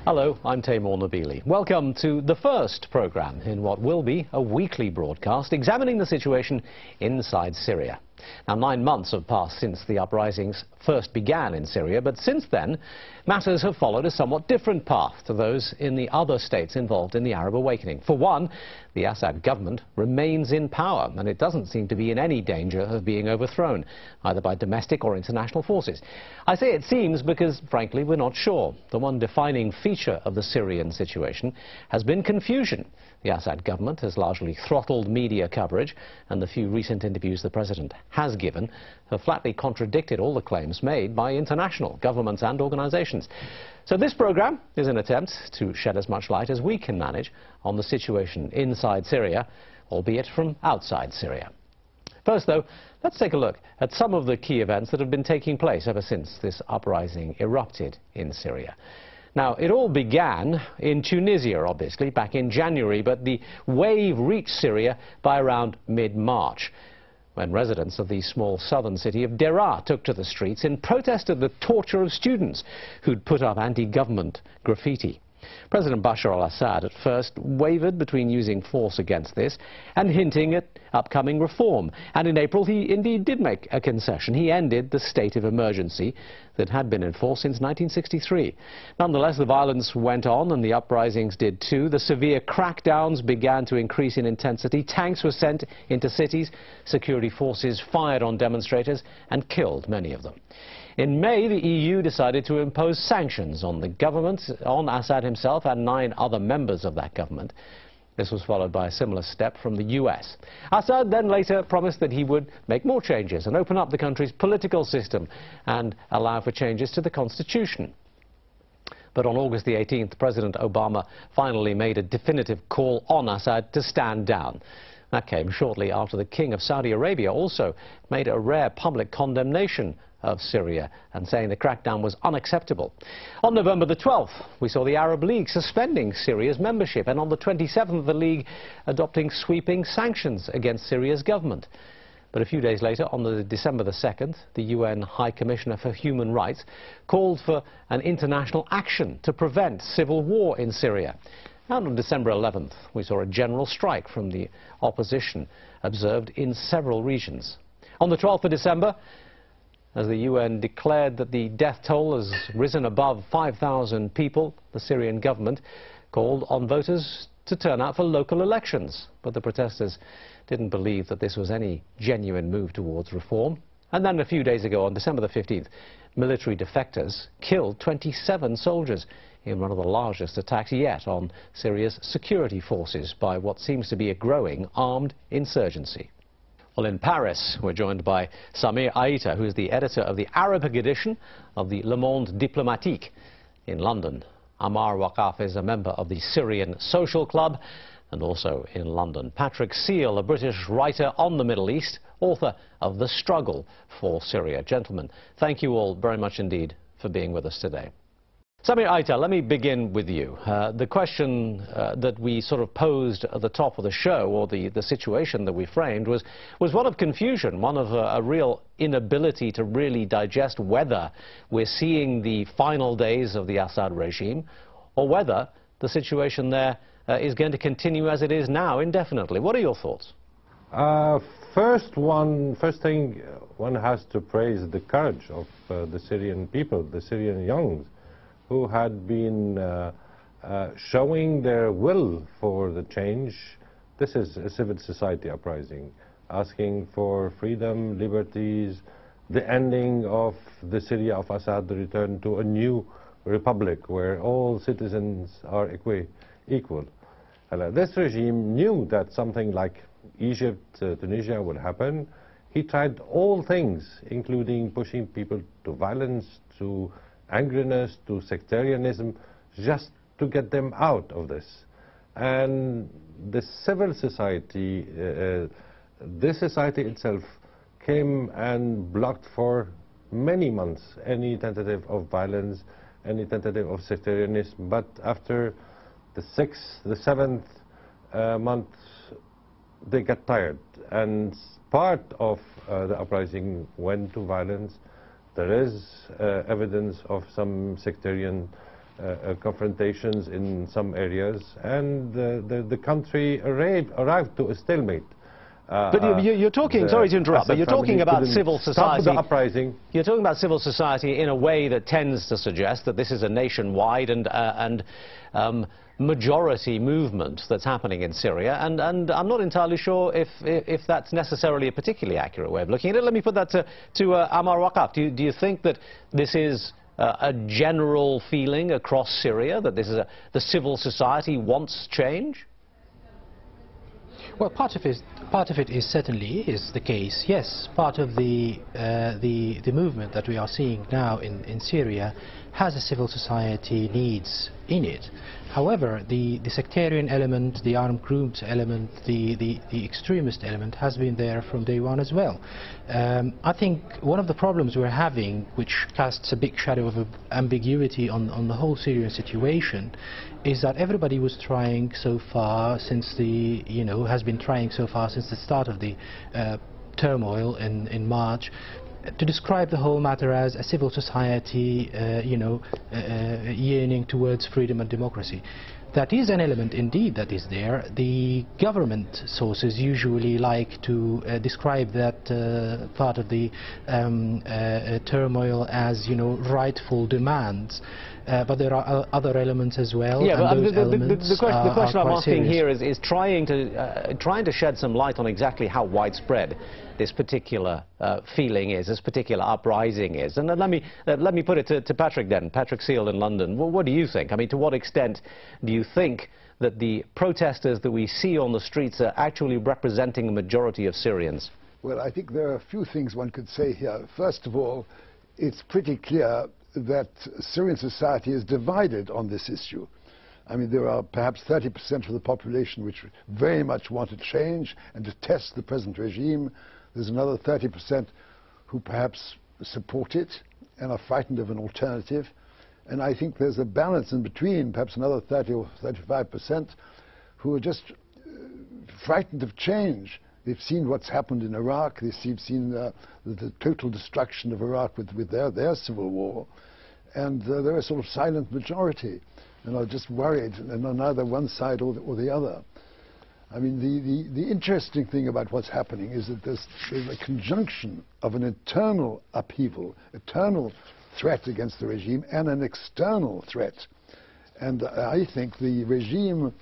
Hello, I'm Taimur Nabili. Welcome to the first programme in what will be a weekly broadcast examining the situation inside Syria. Now, 9 months have passed since the uprisings first began in Syria, but since then, matters have followed a somewhat different path to those in the other states involved in the Arab awakening. For one, the Assad government remains in power, and it doesn't seem to be in any danger of being overthrown, either by domestic or international forces. I say it seems because, frankly, we're not sure. The one defining feature of the Syrian situation has been confusion. The Assad government has largely throttled media coverage, and the few recent interviews the president has given have flatly contradicted all the claims made by international governments and organizations. So this program is an attempt to shed as much light as we can manage on the situation inside Syria, albeit from outside Syria. First, though, let's take a look at some of the key events that have been taking place ever since this uprising erupted in Syria. Now, it all began in Tunisia, obviously, back in January, but the wave reached Syria by around mid-March, when residents of the small southern city of Deraa took to the streets in protest of the torture of students who'd put up anti-government graffiti. President Bashar al-Assad at first wavered between using force against this and hinting at upcoming reform. And in April, he indeed did make a concession. He ended the state of emergency that had been in force since 1963. Nonetheless, the violence went on, and the uprisings did too. The severe crackdowns began to increase in intensity. Tanks were sent into cities. Security forces fired on demonstrators and killed many of them. In May, the EU decided to impose sanctions on the government, on Assad himself and 9 other members of that government. This was followed by a similar step from the US. Assad then later promised that he would make more changes and open up the country's political system and allow for changes to the constitution. But on August the 18th, President Obama finally made a definitive call on Assad to stand down. That came shortly after the King of Saudi Arabia also made a rare public condemnation of Syria and saying the crackdown was unacceptable. On November the 12th, we saw the Arab League suspending Syria's membership, and on the 27th, the League adopting sweeping sanctions against Syria's government. But a few days later, on December the 2nd, the UN High Commissioner for Human Rights called for an international action to prevent civil war in Syria. And on December 11th, we saw a general strike from the opposition observed in several regions. On the 12th of December, as the UN declared that the death toll has risen above 5,000 people, the Syrian government called on voters to turn out for local elections. But the protesters didn't believe that this was any genuine move towards reform. And then a few days ago, on December the 15th, military defectors killed 27 soldiers in one of the largest attacks yet on Syria's security forces by what seems to be a growing armed insurgency. Well, in Paris, we're joined by Samir Aita, who is the editor of the Arabic edition of the Le Monde Diplomatique. In London, Amar Waqaf is a member of the Syrian Social Club, and also in London, Patrick Seal, a British writer on the Middle East, author of The Struggle for Syria. Gentlemen, thank you all very much indeed for being with us today. Samir Aita, let me begin with you. The question that we sort of posed at the top of the show, or the situation that we framed, was one of confusion, one of a real inability to really digest whether we're seeing the final days of the Assad regime, or whether the situation there is going to continue as it is now indefinitely. What are your thoughts? First thing, one has to praise the courage of the Syrian people, the Syrian youngs, who had been showing their will for the change. This is a civil society uprising, asking for freedom, liberties, the ending of the Syria of Assad, the return to a new republic where all citizens are equal. This regime knew that something like Egypt, Tunisia would happen. He tried all things, including pushing people to violence, to angriness, to sectarianism, just to get them out of this. And the civil society, this society itself, came and blocked for many months any tentative of violence, any tentative of sectarianism. But after the 6th, the 7th month, they got tired, and part of the uprising went to violence. There is evidence of some sectarian confrontations in some areas, and the country arrived to a stalemate. But you're talking, sorry to interrupt, but you're talking about civil society. Stop the uprising. You're talking about civil society in a way that tends to suggest that this is a nationwide and majority movement that's happening in Syria, and I'm not entirely sure if that's necessarily a particularly accurate way of looking at it. Let me put that to Ammar Waqaf. Do you think that this is a general feeling across Syria, that this is the civil society wants change? Well, part of it is certainly the case. Yes, part of the movement that we are seeing now in Syria has a civil society needs in it. However, the sectarian element, the armed groups element, the extremist element has been there from day one as well. I think one of the problems we're having, which casts a big shadow of ambiguity on the whole Syrian situation, is that everybody was trying so far since has been trying so far since the start of the turmoil in March, to describe the whole matter as a civil society, yearning towards freedom and democracy. That is an element indeed that is there. The government sources usually like to describe that part of the turmoil as, rightful demands. But there are other elements as well. Yeah, and the question I'm asking serious. here is trying to shed some light on exactly how widespread this particular feeling is, this particular uprising is. And let me put it to Patrick then, Patrick Seal in London. Well, what do you think? I mean, to what extent do you think that the protesters that we see on the streets are actually representing the majority of Syrians? Well, I think there are a few things one could say here. First of all, it's pretty clear that Syrian society is divided on this issue. I mean, there are perhaps 30% of the population which very much want to change and detest the present regime. There's another 30% who perhaps support it and are frightened of an alternative. And I think there's a balance in between, perhaps another 30 or 35% who are just frightened of change. They've seen what's happened in Iraq. They've seen the total destruction of Iraq with their civil war. And they're a sort of silent majority. And are just worried, and on either one side or the other. I mean, the interesting thing about what's happening is that there's a conjunction of an internal upheaval, internal threat against the regime, and an external threat. And I think the regime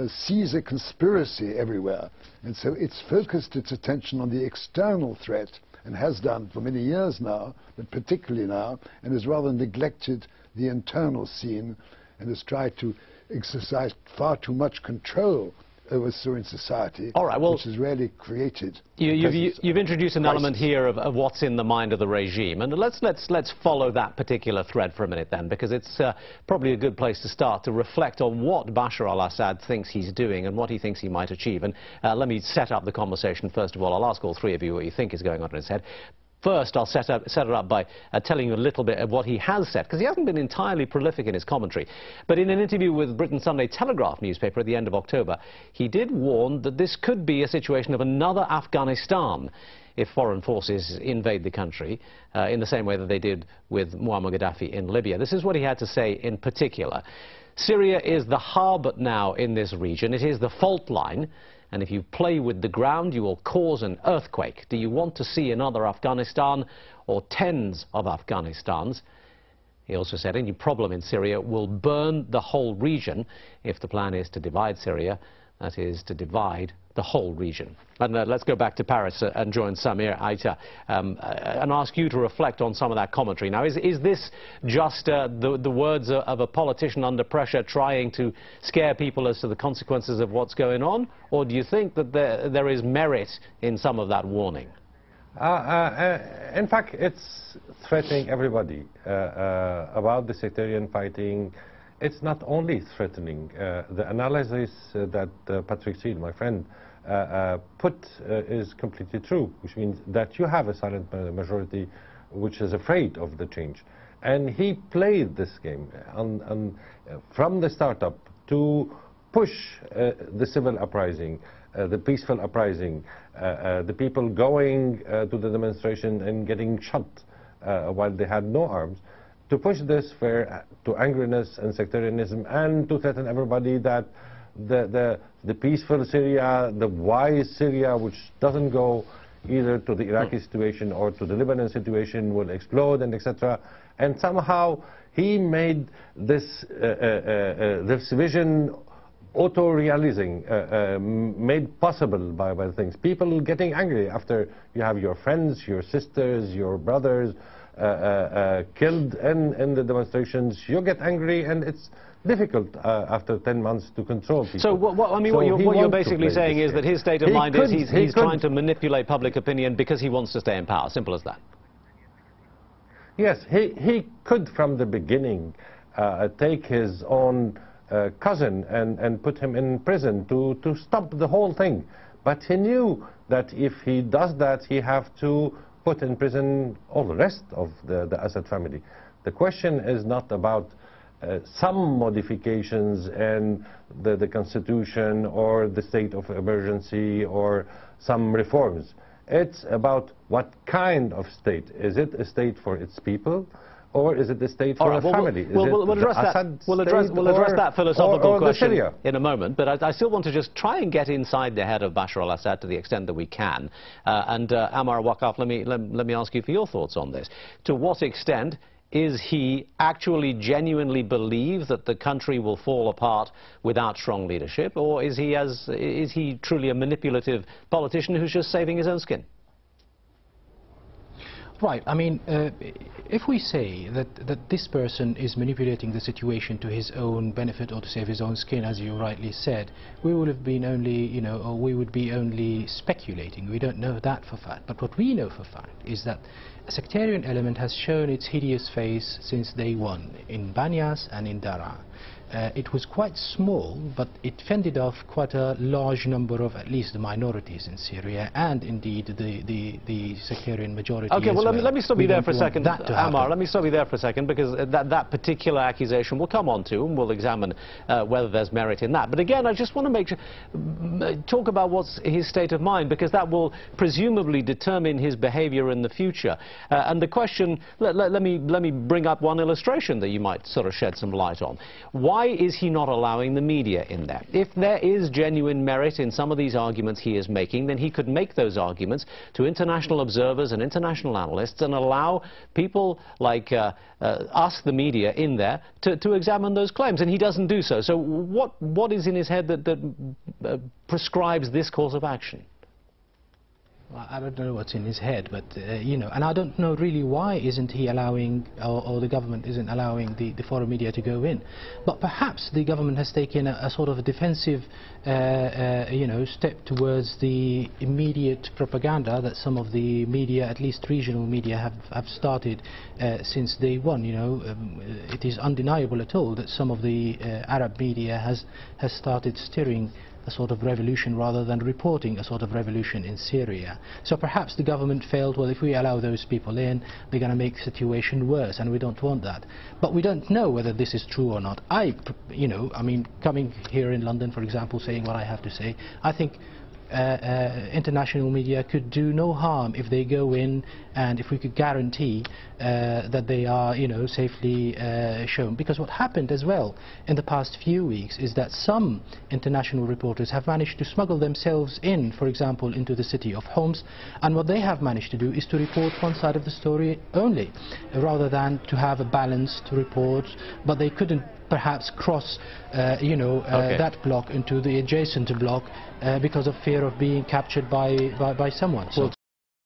sees a conspiracy everywhere. And so it's focused its attention on the external threat, and has done for many years now, but particularly now, and has rather neglected the internal scene, and has tried to exercise far too much control over Syrian society, all right, well, which has really created. You've introduced an element here of what's in the mind of the regime, and let's follow that particular thread for a minute then, because it's probably a good place to start to reflect on what Bashar al-Assad thinks he's doing and what he thinks he might achieve. And let me set up the conversation first of all. I'll ask all three of you what you think is going on in his head. First, I'll set it up by telling you a little bit of what he has said, because he hasn't been entirely prolific in his commentary. But in an interview with Britain's Sunday Telegraph newspaper at the end of October, he did warn that this could be a situation of another Afghanistan if foreign forces invade the country, in the same way that they did with Muammar Gaddafi in Libya. This is what he had to say in particular. Syria is the hub now in this region. It is the fault line. And if you play with the ground, you will cause an earthquake. Do you want to see another Afghanistan or tens of Afghanistans? He also said any problem in Syria will burn the whole region if the plan is to divide Syria, that is, to divide the whole region. And let's go back to Paris and join Samir Aita and ask you to reflect on some of that commentary. Now, is this just the words of a politician under pressure trying to scare people as to the consequences of what's going on, or do you think that there is merit in some of that warning? In fact, it's threatening everybody about the sectarian fighting. It's not only threatening. The analysis that Patrick Seal, my friend, put is completely true, which means that you have a silent majority which is afraid of the change. And he played this game from the startup to push the civil uprising, the peaceful uprising, the people going to the demonstration and getting shot while they had no arms. to push this to angriness and sectarianism, and to threaten everybody that the peaceful Syria, the wise Syria, which doesn't go either to the Iraqi situation or to the Lebanon situation, will explode, and etc. And somehow he made this vision auto-realizing, made possible by things. People getting angry after you have your friends, your sisters, your brothers killed in the demonstrations. You get angry, and it's difficult after 10 months to control people. So what you're basically saying is that his state of mind is he's trying to manipulate public opinion because he wants to stay in power. Simple as that. Yes, he could from the beginning take his own cousin and put him in prison to stop the whole thing. But he knew that if he does that, he have to put in prison all the rest of the Assad family. The question is not about some modifications in the constitution or the state of emergency or some reforms. It's about what kind of state. Is it a state for its people, or is it a state for a family? We'll address that philosophical question in a moment, but I still want to just try and get inside the head of Bashar al-Assad to the extent that we can. Ammar Waqaf, let me ask you for your thoughts on this. To what extent is he actually genuinely believe that the country will fall apart without strong leadership, or is he truly a manipulative politician who's just saving his own skin? Right. I mean, if we say that this person is manipulating the situation to his own benefit or to save his own skin, as you rightly said, we would have been only, you know, or we would be only speculating. We don't know that for fact. But what we know for fact is that a sectarian element has shown its hideous face since day one in Banyas and in Daraa. It was quite small, but it fended off quite a large number of at least the minorities in Syria, and indeed the sectarian majority. Okay, well, let me stop you there for a second, Ammar. Let me stop you there for a second, because that particular accusation we'll come on to, and we'll examine whether there's merit in that. But again, I just want to talk about what's his state of mind, because that will presumably determine his behavior in the future. And the question, let me bring up one illustration that you might sort of shed some light on. Why is he not allowing the media in there? If there is genuine merit in some of these arguments he is making, then he could make those arguments to international observers and international analysts and allow people like us, the media, in there to examine those claims. And he doesn't do so. So what is in his head that prescribes this course of action? I don't know what's in his head, but you know, and I don't know really why isn't he allowing, or the government isn't allowing the foreign media to go in. But perhaps the government has taken a sort of a defensive, you know, step towards the immediate propaganda that some of the media, at least regional media, have started since day one. You know, it is undeniable at all that some of the Arab media has started stirring a sort of revolution rather than reporting a sort of revolution in Syria. So perhaps the government felt, well, if we allow those people in, they're going to make the situation worse, and we don't want that. But we don't know whether this is true or not. You know, I mean, coming here in London, for example, saying what I have to say, I think international media could do no harm if they go in, and if we could guarantee that they are, you know, safely shown. Because what happened as well in the past few weeks is that some international reporters have managed to smuggle themselves in, for example, into the city of Homs, and what they have managed to do is to report one side of the story only, rather than to have a balanced report. But they couldn't perhaps cross, you know, that block into the adjacent block because of fear of being captured by someone. So